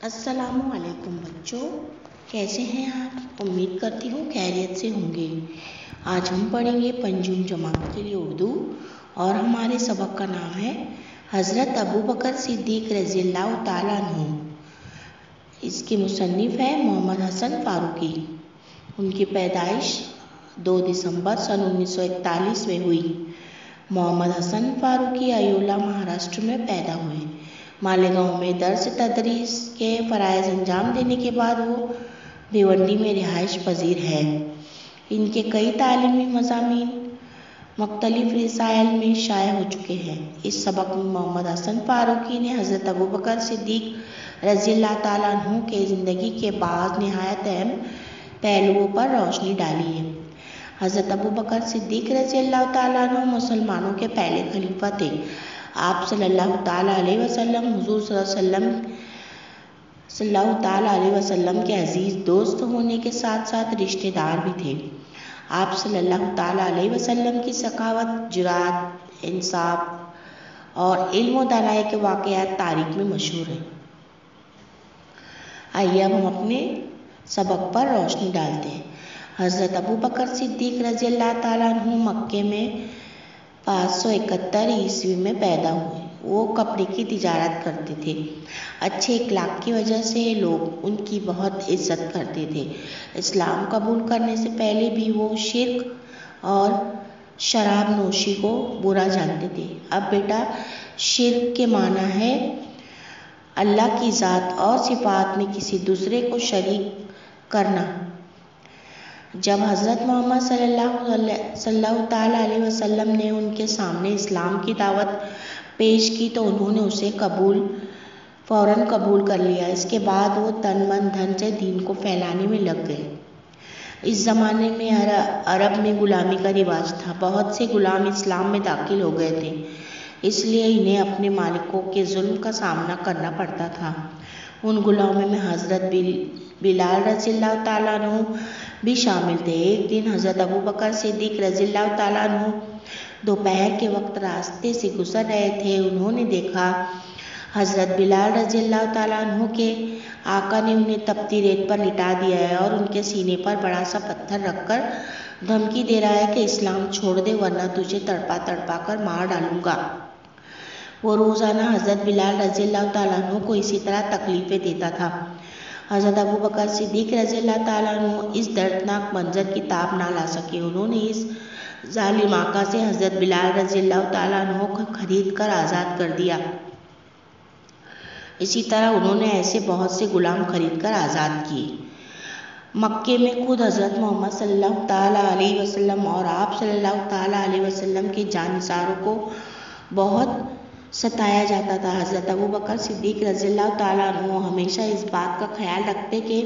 السلام علیکم بچوں، کیسے ہیں آپ؟ امید کرتی ہوں خیریت سے ہوں گے۔ آج ہم پڑھیں گے پنجم جماعت کے لیے اردو اور ہمارے سبق کا نام ہے حضرت ابوبکر صدیق رضی اللہ تعالیٰ عنہ۔ اس کے مصنف ہیں محمد حسن فاروقی۔ ان کی پیدائش 2 دسمبر سن 1941 میں ہوئی۔ محمد حسن فاروقی ایولا مہاراشٹر میں پیدا ہوئے۔ مالیگاؤں میں درس تدریس کے فرائض انجام دینے کے بعد وہ بھیونڈی میں رہائش پذیر ہے۔ ان کے کئی تعلیمی مضامین مختلف رسائل میں شائع ہو چکے ہیں۔ اس سبق میں محمد حسن فاروقی نے حضرت ابوبکر صدیق رضی اللہ تعالیٰ عنہ کے زندگی کے بعض نہایت اہم پہلوؤں پر روشنی ڈالی ہے۔ حضرت ابوبکر صدیق رضی اللہ تعالیٰ عنہ مسلمانوں کے پہلے خلیفہ تھے۔ آپ صلی اللہ تعالیٰ علیہ وسلم حضور صلی اللہ تعالیٰ علیہ وسلم کے عزیز دوست ہونے کے ساتھ ساتھ رشتہ دار بھی تھے۔ آپ صلی اللہ تعالیٰ علیہ وسلم کی سخاوت، جرأت، انصاف اور علم و دانائی کے واقعات تاریخ میں مشہور ہیں۔ آئیے اب ہم اپنے سبق پر روشنی ڈالتے ہیں۔ حضرت ابوبکر صدیق رضی اللہ تعالیٰ عنہ مکے میں 571 عیسوی میں پیدا ہوئے۔ وہ کپڑے کی تجارت کرتے تھے۔ اچھے اخلاق کی وجہ سے لوگ ان کی بہت عزت کرتے تھے۔ اسلام قبول کرنے سے پہلے بھی وہ شرک اور شراب نوشی کو برا جانتے تھے۔ اب بیٹا، شرک کے معنی ہے اللہ کی ذات اور صفات میں کسی دوسرے کو شریک کرنا۔ جب حضرت محمد صلی اللہ تعالیٰ علیہ وسلم نے ان کے سامنے اسلام کی دعوت پیش کی تو انہوں نے اسے فوراً قبول کر لیا۔ اس کے بعد وہ تن من دھن سے دین کو پھیلانے میں لگ گئے۔ اس زمانے میں عرب میں غلامی کا رواج تھا۔ بہت سے غلام اسلام میں داخل ہو گئے تھے، اس لیے انہیں اپنے مالکوں کے ظلم کا سامنا کرنا پڑتا تھا۔ ان غلاموں میں حضرت بلال رضی اللہ تعالیٰ عنہ بھی شامل تھے۔ ایک دن حضرت ابوبکر صدیق رضی اللہ تعالیٰ عنہ دوپہر کے وقت راستے سے گزر رہے تھے۔ انہوں نے دیکھا حضرت بلال رضی اللہ تعالیٰ عنہ کے آقا نے انہیں تپتی ریت پر لٹا دیا ہے اور ان کے سینے پر بڑا سا پتھر رکھ کر دھمکی دے رہا ہے کہ اسلام چھوڑ دے ورنہ تجھے تڑپا تڑپا کر مار ڈالوں گا۔ وہ روزانہ حضرت بلال رضی اللہ تعالیٰ عنہ کو اسی طرح تکلیفیں دیتا تھا۔ حضرت ابوبکر صدیق رضی اللہ تعالیٰ عنہ اس دردناک منظر کی تاب نہ لا سکے۔ انہوں نے اس ظالم آقا سے حضرت بلال رضی اللہ تعالیٰ عنہ کو خرید کر آزاد کر دیا۔ اسی طرح انہوں نے ایسے بہت سے غلام خرید کر آزاد کیے۔ مکے میں خود حضرت محمد صلی اللہ تعالیٰ علیہ وسلم اور آپ صلی اللہ تعالیٰ علیہ وسلم کے جانثاروں کو بہت ستایا جاتا تھا۔ حضرت ابوبکر صدیق رضی اللہ تعالیٰ عنہ ہمیشہ اس بات کا خیال رکھتے کہ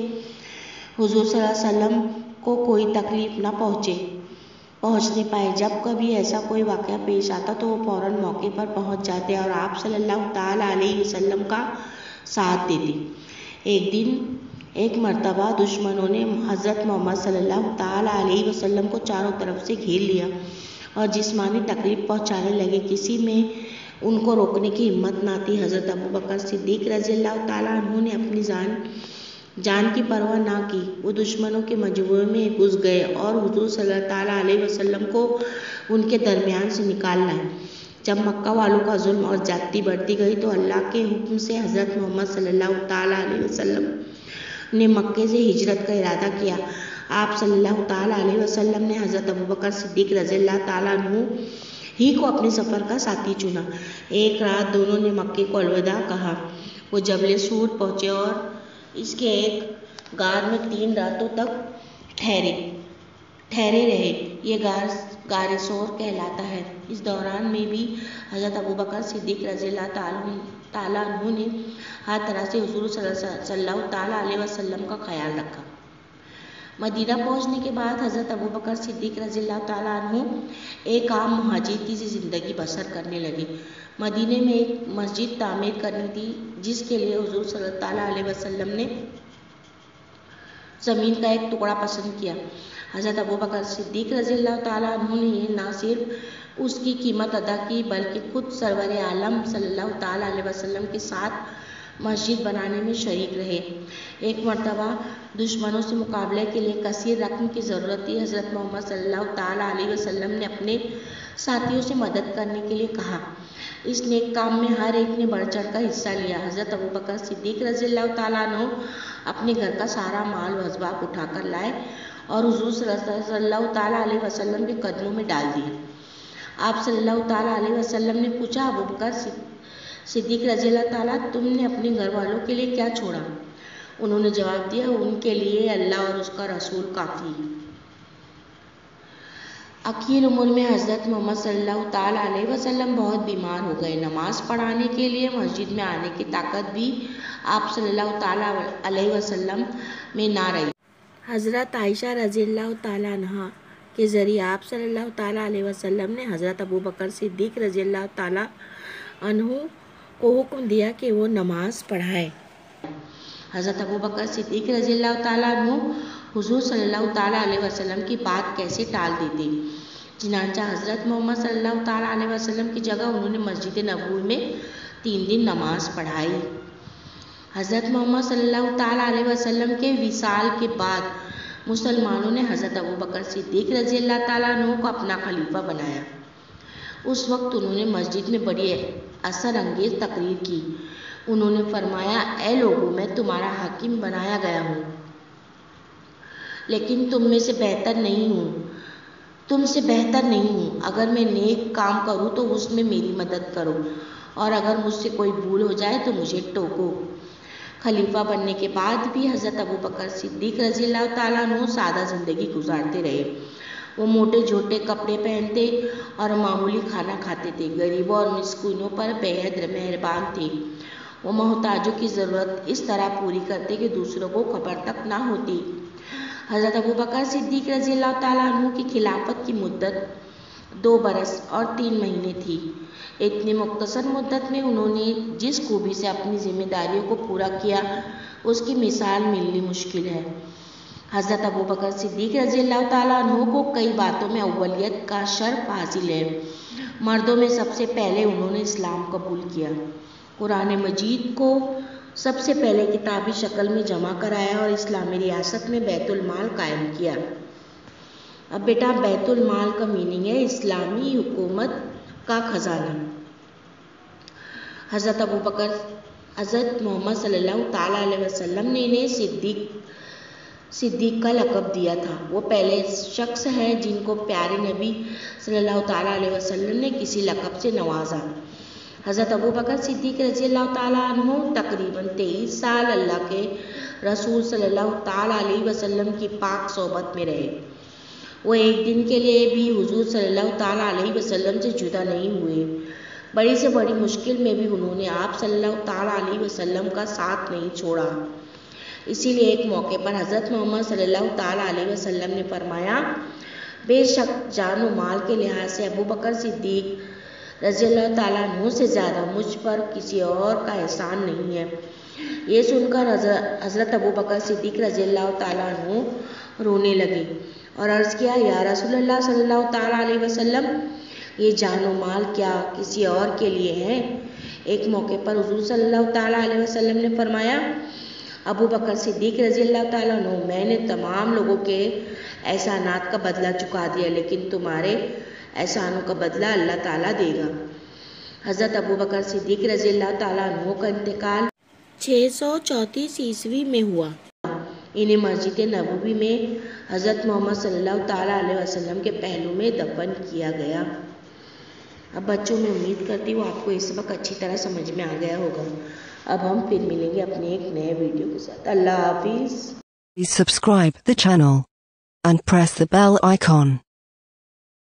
حضور صلی اللہ علیہ وسلم کو کوئی تکلیف نہ پہنچنے پائے۔ جب کبھی ایسا کوئی واقعہ پیش آتا تو وہ فوراً موقع پر پہنچ جاتے اور آپ صلی اللہ تعالیٰ علیہ وسلم کا ساتھ دیتے۔ ایک مرتبہ دشمنوں نے حضرت محمد صلی اللہ تعالیٰ علیہ وسلم کو چاروں طرف سے گھیر لیا اور جسمانی تکلیف پہنچانے لگے۔ کسی میں ان کو روکنے کی ہمت نہ تھی۔ حضرت ابوبکر صدیق رضی اللہ تعالیٰ عنہ نے اپنی جان کی پرواہ نہ کی۔ وہ دشمنوں کے مجموعے میں گھس گئے اور حضور صلی اللہ تعالیٰ علیہ وسلم کو ان کے درمیان سے نکال لائے۔ جب مکہ والوں کا ظلم اور زیادتی بڑھتی گئی تو اللہ کے حکم سے حضرت محمد صلی اللہ تعالیٰ علیہ وسلم نے مکے سے ہجرت کا ارادہ کیا۔ آپ صلی اللہ تعالیٰ علیہ وسلم نے حضرت ابوبکر صدیق رضی اللہ تعالیٰ عنہ ہی کو اپنے سفر کا ساتھی چنا۔ ایک رات دونوں نے مکے کو الوداع کہا۔ وہ جبل سور پہنچے اور اس کے ایک غار میں 3 راتوں تک ٹھہرے رہے۔ یہ غار سور کہلاتا ہے۔ اس دوران میں بھی حضرت ابوبکر صدیق رضی اللہ تعالیٰ عنہ نے ہر طرح سے حضور صلی اللہ تعالیٰ علیہ وسلم کا خیال رکھا۔ مدینہ پہنچنے کے بعد حضرت ابوبکر صدیق رضی اللہ تعالیٰ عنہ ایک عام مہاجر کی زندگی بسر کرنے لگے۔ مدینے میں ایک مسجد تعمیر کرنی تھی جس کے لیے حضور صلی اللہ تعالیٰ علیہ وسلم نے زمین کا ایک ٹکڑا پسند کیا۔ حضرت ابوبکر صدیق رضی اللہ تعالیٰ عنہ نے نہ صرف اس کی قیمت ادا کی بلکہ خود سرور عالم صلی اللہ تعالیٰ علیہ وسلم کے ساتھ مسجد بنانے میں شریک رہے۔ ایک مرتبہ دشمنوں سے مقابلے کے لیے کثیر رقم کی ضرورت تھی۔ حضرت محمد صلی اللہ تعالیٰ علیہ وسلم نے اپنے ساتھیوں سے مدد کرنے کے لیے کہا۔ اس نیک کام میں ہر ایک نے بڑھ چڑھ کر حصہ لیا۔ حضرت ابوبکر صدیق رضی اللہ تعالیٰ عنہ اپنے گھر کا سارا مال و اسباب اٹھا کر لائے اور حضور صلی اللہ تعالیٰ علیہ وسلم کے قدموں میں ڈال دیے۔ آپ صلی اللہ تعالیٰ علیہ وسلم نے پوچھا، ابوبکر صدیق رضی اللہ تعالیٰ، تم نے اپنے گھر والوں کے لیے کیا چھوڑا؟ انہوں نے جواب دیا، ان کے لیے اللہ اور اس کا رسول کافی ہے۔ اخیر عمر میں حضرت محمد صلی اللہ تعالیٰ علیہ وسلم بہت بیمار ہو گئے۔ نماز پڑھانے کے لیے مسجد میں آنے کی طاقت بھی آپ صلی اللہ تعالیٰ علیہ وسلم میں نہ رہی۔ حضرت عائشہ رضی اللہ تعالیٰ عنہا کے ذریعے آپ صلی اللہ تعالیٰ علیہ وسلم نے حضرت ابوبکر صدیق رضی اللہ تعالیٰ عنہ کو حکم دیا کہ وہ نماز پڑھائے۔ حضرت ابوبکر صدیق رضی اللہ تعالیٰ عنہ حضور صلی اللہ تعالیٰ علیہ وسلم کی بات کیسے ٹال دیتے؟ چنانچہ حضرت محمد صلی اللہ تعالیٰ علیہ وسلم کی جگہ انہوں نے مسجد نبوی میں 3 دن نماز پڑھائی۔ حضرت محمد صلی اللہ تعالیٰ علیہ وسلم کے وصال کے بعد مسلمانوں نے حضرت ابوبکر صدیق رضی اللہ تعالیٰ عنہ کو اپنا خلیفہ بنایا۔ اس وقت انہوں نے مسجد میں بڑی اثر انگیز تقریر کی۔ انہوں نے فرمایا، اے لوگوں، میں تمہارا حاکم بنایا گیا ہوں، لیکن تم سے بہتر نہیں ہوں۔ اگر میں نیک کام کروں تو اس میں میری مدد کرو، اور اگر مجھ سے کوئی بھول ہو جائے تو مجھے ٹوکو۔ خلیفہ بننے کے بعد بھی حضرت ابوبکر صدیق رضی اللہ تعالیٰ عنہ سادہ زندگی گزارتے رہے۔ وہ موٹے جھوٹے کپڑے پہنتے اور معمولی کھانا کھاتے تھے۔ غریبوں اور مسکینوں پر بے حد مہربان تھے۔ وہ محتاجوں کی ضرورت اس طرح پوری کرتے کہ دوسروں کو خبر تک نہ ہوتی۔ حضرت ابوبکر صدیق رضی اللہ تعالیٰ عنہ کی خلافت کی مدت 2 برس اور 3 مہینے تھی۔ اتنی مختصر مدت میں انہوں نے جس خوبی سے اپنی ذمہ داریوں کو پورا کیا، اس کی مثال ملنی مشکل ہے۔ حضرت ابوبکر صدیق رضی اللہ تعالیٰ عنہ کو کئی باتوں میں اولیت کا شرف حاصل ہے۔ مردوں میں سب سے پہلے انہوں نے اسلام قبول کیا، قرآن مجید کو سب سے پہلے کتابی شکل میں جمع کرایا اور اسلامی ریاست میں بیت المال قائم کیا۔ اب بیٹا، بیت المال کا میننگ ہے اسلامی حکومت کا خزانہ۔ حضرت محمد صلی اللہ تعالیٰ علیہ وسلم نے انہیں صدیق کا لقب دیا تھا۔ وہ پہلے شخص ہیں جن کو پیارے نبی صلی اللہ تعالیٰ علیہ وسلم نے کسی لقب سے نوازا۔ حضرت ابوبکر صدیق رضی اللہ تعالیٰ عنہ تقریباً 23 سال اللہ کے رسول صلی اللہ تعالیٰ علیہ وسلم کی پاک صحبت میں رہے۔ وہ ایک دن کے لیے بھی حضور صلی اللہ تعالیٰ علیہ وسلم سے جدا نہیں ہوئے۔ بڑی سے بڑی مشکل میں بھی انہوں نے آپ صلی اللہ تعالیٰ علیہ وسلم کا ساتھ نہیں چھوڑا۔ اسی لیے ایک موقع پر حضرت محمد صلی اللہ تعالیٰ علیہ وسلم نے فرمایا، بے شک جان و مال کے لحاظ سے ابوبکر صدیق رضی اللہ تعالیٰ عنہ سے زیادہ مجھ پر کسی اور کا احسان نہیں ہے۔ یہ سن کر حضرت ابوبکر صدیق رضی اللہ تعالیٰ عنہ رونے لگے اور عرض کیا، یا رسول اللہ صلی اللہ تعالیٰ علیہ وسلم، یہ جان و مال کیا کسی اور کے لیے ہیں؟ ایک موقع پر حضور صلی اللہ تعالیٰ علیہ وسلم نے فرمایا، ابوبکر صدیق رضی اللہ تعالیٰ عنہ، میں نے تمام لوگوں کے احسانات کا بدلہ چکا دیا، لیکن تمہارے احسانوں کا بدلہ اللہ تعالیٰ دے گا۔ حضرت ابوبکر صدیق رضی اللہ تعالیٰ عنہ کا انتقال 634 عیسوی میں ہوا۔ انہیں مسجد نبوی میں حضرت محمد صلی اللہ تعالیٰ علیہ وسلم کے پہلو میں دفن کیا گیا۔ اب بچوں، میں امید کرتی ہوں آپ کو اس وقت اچھی طرح سمجھ میں آ گیا ہوگا۔ اب ہم پھر ملیں گے اپنے ایک نئے ویڈیو کے ساتھ۔ اللہ حافظ۔ Please subscribe the channel and press the bell icon.